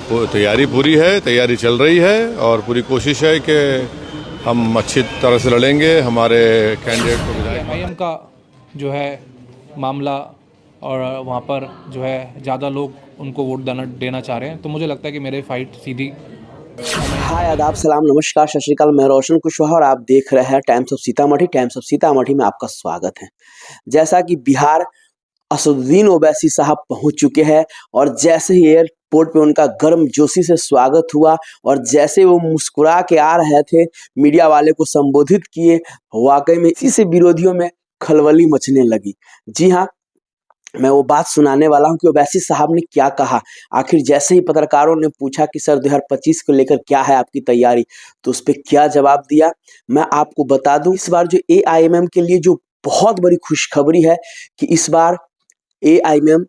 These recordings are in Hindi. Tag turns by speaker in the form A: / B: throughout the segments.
A: तैयारी पूरी है, तैयारी चल रही है और पूरी कोशिश है कि हम अच्छी तरह से लड़ेंगे। हमारे कैंडिडेट को विधायक
B: एमआईएम का जो है मामला और वहाँ पर जो है ज़्यादा लोग उनको वोट देना चाह रहे हैं, तो मुझे लगता है कि मेरी फाइट सीधी।
C: हाय, आदाब, सलाम, नमस्कार, सत श्री अकाल। मैं रोशन कुशवाहा और आप देख रहे हैं times of Sitamarhi. Times of Sitamarhi में आपका स्वागत है। जैसा कि बिहार असदुद्दीन ओवैसी साहब पहुंच चुके हैं और जैसे ही एयरपोर्ट पे उनका गर्मजोशी से स्वागत हुआ और जैसे वो मुस्कुरा के आ रहे थे, मीडिया वाले को संबोधित किए, वाकई में इसी से विरोधियों में खलबली मचने लगी। जी हाँ, मैं वो बात सुनाने वाला हूं कि ओवैसी साहब ने क्या कहा। आखिर जैसे ही पत्रकारों ने पूछा कि सर 2025 को लेकर क्या है आपकी तैयारी, तो उस पे क्या जवाब दिया, मैं आपको बता दूं। इस बार जो एआईएमएम के लिए जो बहुत बड़ी खुशखबरी है कि इस बार एआईएमएम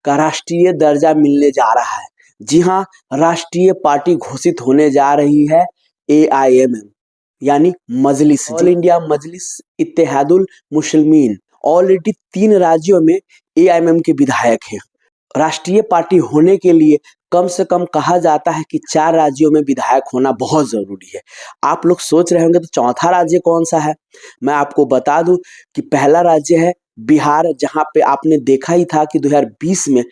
C: का राष्ट्रीय दर्जा मिलने जा रहा है। जी हाँ, राष्ट्रीय पार्टी घोषित होने जा रही है एआईएमएम, यानी मजलिस, ऑल इंडिया मजलिस इत्तेहादुल मुस्लिमीन। ऑलरेडी 3 राज्यों में एआईएमएम के विधायक हैं। राष्ट्रीय पार्टी होने के लिए कम से कम कहा जाता है कि 4 राज्यों में विधायक होना बहुत जरूरी है। आप लोग सोच रहे होंगे तो चौथा राज्य कौन सा है? मैं आपको बता दूं कि पहला राज्य है बिहार, जहां पे आपने देखा ही था कि 2020 में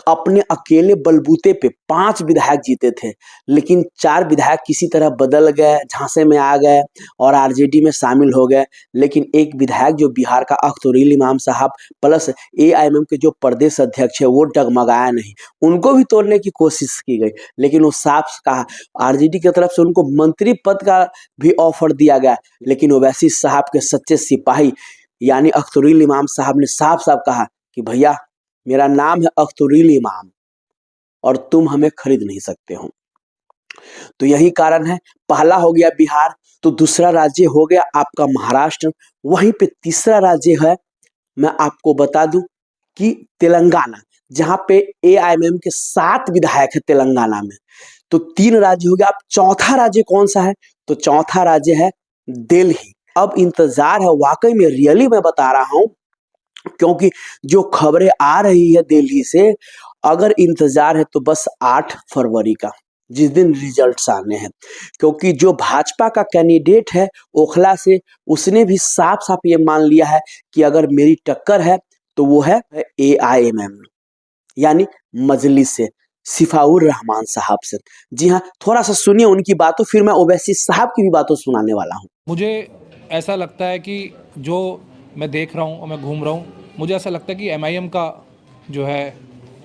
C: अपने अकेले बलबूते पे 5 विधायक जीते थे, लेकिन 4 विधायक किसी तरह बदल गए, झांसे में आ गए और आरजेडी में शामिल हो गए। लेकिन एक विधायक जो बिहार का अख्तरुल इमाम साहब प्लस एआईएमएम के जो प्रदेश अध्यक्ष है, वो डगमगाया नहीं। उनको भी तोड़ने की कोशिश की गई, लेकिन वो साफ कहा, आरजेडी की तरफ से उनको मंत्री पद का भी ऑफर दिया गया, लेकिन ओवैसी साहब के सच्चे सिपाही यानी अख्तरुल इमाम साहब ने साफ साफ कहा कि भैया, मेरा नाम है अख्तरुल इमाम और तुम हमें खरीद नहीं सकते हो। तो यही कारण है, पहला हो गया बिहार, तो दूसरा राज्य हो गया आपका महाराष्ट्र। वहीं पे तीसरा राज्य है, मैं आपको बता दूं कि तेलंगाना, जहां पे एआईएमएम के 7 विधायक है तेलंगाना में। तो 3 राज्य हो गया। अब चौथा राज्य कौन सा है? तो चौथा राज्य है दिल्ली। अब इंतजार है, वाकई में रियली मैं बता रहा हूं, क्योंकि जो खबरें आ रही है दिल्ली से, अगर इंतजार है तो बस 8 फरवरी का, जिस दिन रिजल्ट्स आने हैं। क्योंकि जो भाजपा का कैंडिडेट है ओखला से, उसने भी साफ साफ ये मान लिया है कि अगर मेरी टक्कर है तो वो है एआईएमएम यानी मजलिस से, सिफाउर रहमान साहब से। जी हाँ, थोड़ा सा सुनिए उनकी बातों, फिर मैं ओवैसी साहब की भी बातों सुनाने वाला हूँ।
B: मुझे ऐसा लगता है कि जो मैं देख रहा हूँ और मैं घूम रहा हूँ, मुझे ऐसा लगता है कि एमआईएम का जो है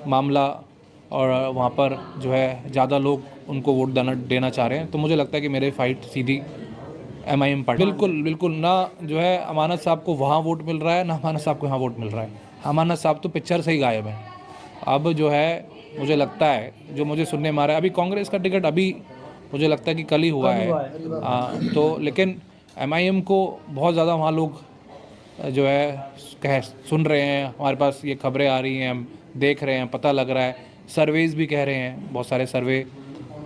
B: मामला और वहाँ पर जो है ज़्यादा लोग उनको वोट देना चाह रहे हैं, तो मुझे लगता है कि मेरी फाइट सीधी एमआईएम पार्टी। बिल्कुल बिल्कुल ना, जो है अमानत साहब को वहाँ वोट मिल रहा है, ना अमानत साहब को यहाँ वोट मिल रहा है। अमानत साहब तो पिक्चर से ही गायब है। अब जो है मुझे लगता है, जो मुझे सुनने में आ रहा है, अभी कांग्रेस का टिकट अभी मुझे लगता है कि कल ही हुआ है। तो लेकिन एमआईएम को बहुत ज़्यादा वहाँ लोग जो है सुन रहे हैं, हमारे पास ये खबरें आ रही हैं, हम देख रहे हैं, पता लग रहा है, सर्वेज भी कह रहे हैं, बहुत सारे सर्वे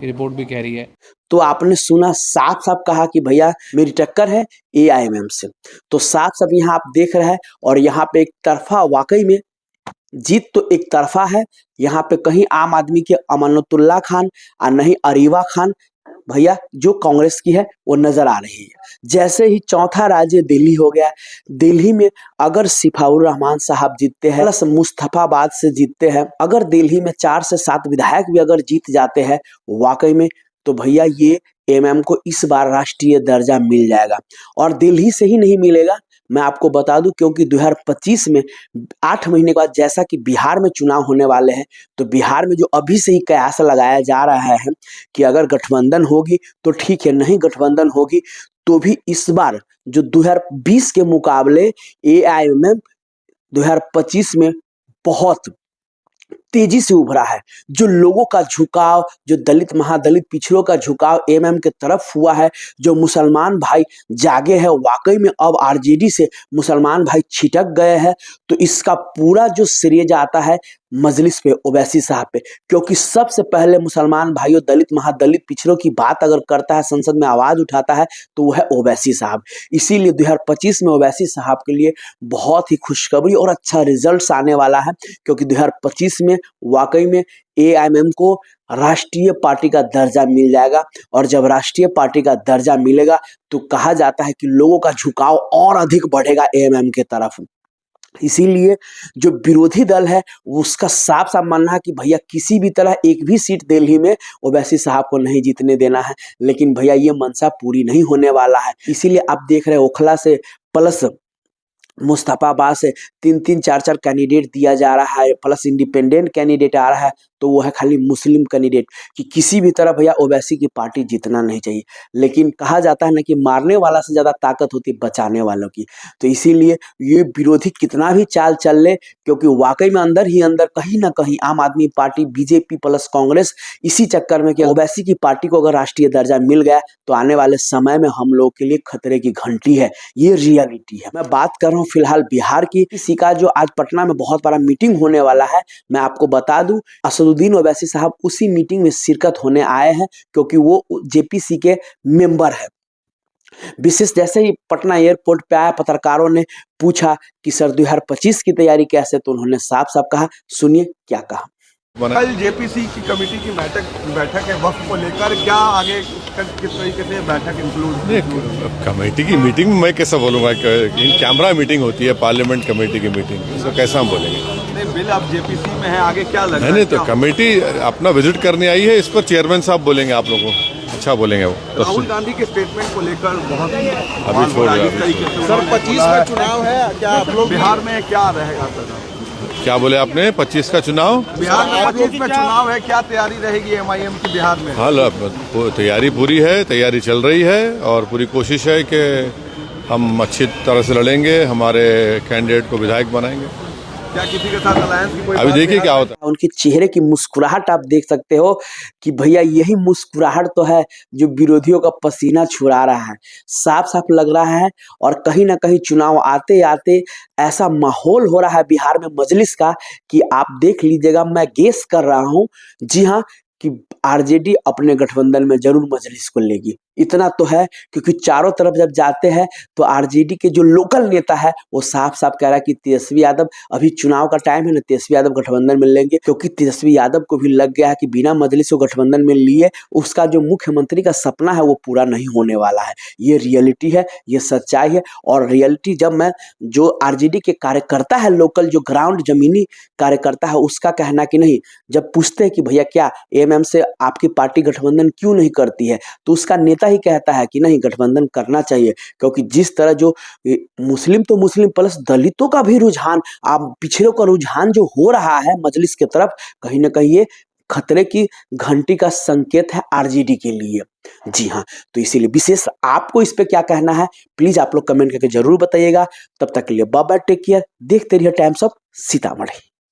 B: की रिपोर्ट भी कह रही है।
C: तो आपने सुना, साफ साफ कहा कि भैया मेरी टक्कर है एआईएमएम से। तो साफ साफ यहाँ आप देख रहे हैं, और यहाँ पे एक तरफा, वाकई में जीत तो एक तरफा है। यहाँ पे कहीं आम आदमी के अमानतुल्लाह खान और नहीं अरीवा खान भैया जो कांग्रेस की है वो नजर आ रही है। जैसे ही चौथा राज्य दिल्ली हो गया, दिल्ली में अगर सिफाउर रहमान साहब जीतते हैं प्लस मुस्तफाबाद से जीतते हैं, अगर दिल्ली में 4 से 7 विधायक भी अगर जीत जाते हैं वाकई में, तो भैया ये एमएम को इस बार राष्ट्रीय दर्जा मिल जाएगा। और दिल्ली से ही नहीं मिलेगा, मैं आपको बता दूं, क्योंकि 2025 में 8 महीने के बाद जैसा कि बिहार में चुनाव होने वाले हैं, तो बिहार में जो अभी से ही कयास लगाया जा रहा है कि अगर गठबंधन होगी तो ठीक है, नहीं गठबंधन होगी तो भी इस बार जो 2020 के मुकाबले एआईएमएम 2025 में बहुत तेजी से उभरा है। जो लोगों का झुकाव, जो दलित महादलित पिछड़ों का झुकाव एमएम के तरफ हुआ है, जो मुसलमान भाई जागे हैं, वाकई में अब आरजेडी से मुसलमान भाई छिटक गए हैं। तो इसका पूरा जो श्रेय जाता है मजलिस पे, ओवैसी साहब पे, क्योंकि सबसे पहले मुसलमान भाइयों, दलित, महादलित, पिछड़ों की बात अगर करता है, संसद में आवाज उठाता है तो वो है ओवैसी साहब। इसीलिए 2025 में ओवैसी साहब के लिए बहुत ही खुशखबरी और अच्छा रिजल्ट आने वाला है, क्योंकि 2025 में वाकई में एआईएमएम को राष्ट्रीय पार्टी का दर्जा मिल जाएगा। और जब राष्ट्रीय पार्टी का दर्जा मिलेगा तो कहा जाता है कि लोगों का झुकाव और अधिक बढ़ेगा एएमएम के तरफ। इसीलिए जो विरोधी दल है उसका साफ साफ मानना है कि भैया किसी भी तरह एक भी सीट दिल्ली में ओवैसी साहब को नहीं जीतने देना है। लेकिन भैया ये मनसा पूरी नहीं होने वाला है। इसीलिए आप देख रहे हैं ओखला से प्लस मुस्तफाबाद से 3-3, 4-4 कैंडिडेट दिया जा रहा है, प्लस इंडिपेंडेंट कैंडिडेट आ रहा है, तो वो है खाली मुस्लिम कैंडिडेट। कि किसी भी तरह भैया ओवैसी की पार्टी जीतना नहीं चाहिए। लेकिन कहा जाता है ना कि मारने वाला से ज़्यादा ताकत होती है बचाने वालों की। तो इसीलिए ये विरोधी कितना भी चाल चल ले, क्योंकि वाकई में अंदर ही अंदर कहीं ना कहीं आम आदमी पार्टी, बीजेपी प्लस कांग्रेस इसी चक्कर में कि ओवैसी की पार्टी को अगर राष्ट्रीय दर्जा मिल गया तो आने वाले समय में हम लोग के लिए खतरे की घंटी है। ये रियलिटी है। मैं बात कर रहा हूँ फिलहाल बिहार की। इसी का जो आज पटना में बहुत बड़ा मीटिंग होने वाला है, मैं आपको बता दूं असदुद्दीन ओवैसी साहब उसी मीटिंग में शिरकत होने आए हैं, क्योंकि वो जेपीसी के मेंबर है। विशेष जैसे ही पटना एयरपोर्ट पे आया, पत्रकारों ने पूछा कि सर 2025 की तैयारी कैसे, तो उन्होंने साफ साफ कहा, सुनिए क्या कहा।
D: कल जेपीसी की कमेटी की बैठक है वक्फ को लेकर, क्या आगे किस तरीके से बैठक इंक्लूड?
A: कमेटी की मीटिंग में मैं कैसा बोलूँगा कि इन कैमरा मीटिंग होती है, पार्लियामेंट कमेटी की मीटिंग, इसको कैसा हम बोलेंगे?
D: नहीं, बिल अब जेपीसी में है, आगे क्या लग रहा है?
A: नहीं तो कमेटी अपना विजिट करने आई है, इस पर चेयरमैन साहब बोलेंगे, आप लोगों को अच्छा बोलेंगे वो।
D: राहुल गांधी के स्टेटमेंट को लेकर बहुत
A: अभी छोड़ दिया।
D: सर 25 का चुनाव है, क्या आप लोग बिहार में क्या रहेगा सर?
A: क्या बोले आपने? 25 का चुनाव?
D: बिहार में 25 में चुनाव है, क्या तैयारी रहेगी एमआईएम की बिहार में?
A: हाँ, तैयारी पूरी है, तैयारी चल रही है और पूरी कोशिश है कि हम अच्छी तरह से लड़ेंगे, हमारे कैंडिडेट को विधायक बनाएंगे।
D: क्या किसी के साथ अलायंस की कोई
A: अभी देखिए क्या होता है।
C: उनके चेहरे की मुस्कुराहट आप देख सकते हो कि भैया यही मुस्कुराहट तो है जो विरोधियों का पसीना छुड़ा रहा है। साफ साफ लग रहा है। और कहीं ना कहीं चुनाव आते आते ऐसा माहौल हो रहा है बिहार में मजलिस का कि आप देख लीजिएगा, मैं गेस कर रहा हूँ, जी हाँ, कि आरजेडी अपने गठबंधन में जरूर मजलिस को लेगी। इतना तो है, क्योंकि चारों तरफ जब जाते हैं तो आरजेडी के जो लोकल नेता है वो साफ साफ कह रहा है कि तेजस्वी यादव, अभी चुनाव का टाइम है ना, तेजस्वी यादव गठबंधन में लेंगे, क्योंकि तेजस्वी यादव को भी लग गया है कि बिना मजलिस को गठबंधन में लिए उसका जो मुख्यमंत्री का सपना है वो पूरा नहीं होने वाला है। ये रियलिटी है, ये सच्चाई है। और रियलिटी जब मैं जो आरजेडी के कार्यकर्ता है, लोकल जो ग्राउंड जमीनी कार्यकर्ता है, उसका कहना कि नहीं, जब पूछते हैं कि भैया क्या एएमएम से आपकी पार्टी गठबंधन क्यों नहीं करती है, तो उसका नेता ही कहता है कि नहीं, गठबंधन करना चाहिए। क्योंकि जिस तरह जो मुस्लिम तो मुस्लिम प्लस दलितों का भी रुझान, आप पिछड़ों का रुझान जो हो रहा है मजलिस की तरफ, कहीं ना कहीं ये खतरे की घंटी का संकेत है आरजेडी के लिए। जी हाँ, तो इसीलिए विशेष आपको इस पे क्या कहना है प्लीज आप लोग कमेंट करके जरूर बताइएगा। तब तक के लिए बाय बाय, टेक केयर, देखते रहिए टाइम्स ऑफ सीतामढ़ी।